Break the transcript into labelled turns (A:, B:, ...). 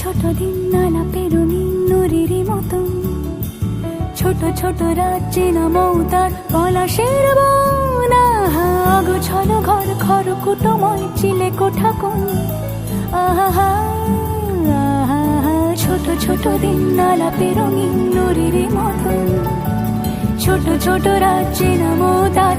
A: ছোট দিন আলাপের রঙিন নুরেরই মতন, ছোট ছোট রাজ্যে নামও তার পলাশের বন। অগোছালো ঘর খড়কুটোময় চিলে কোঠা কোন, আহা আহা। ছোট ছোট দিন আলাপের রঙিন নুরেরই মতন, ছোট ছোট রাজ্যে নামও তার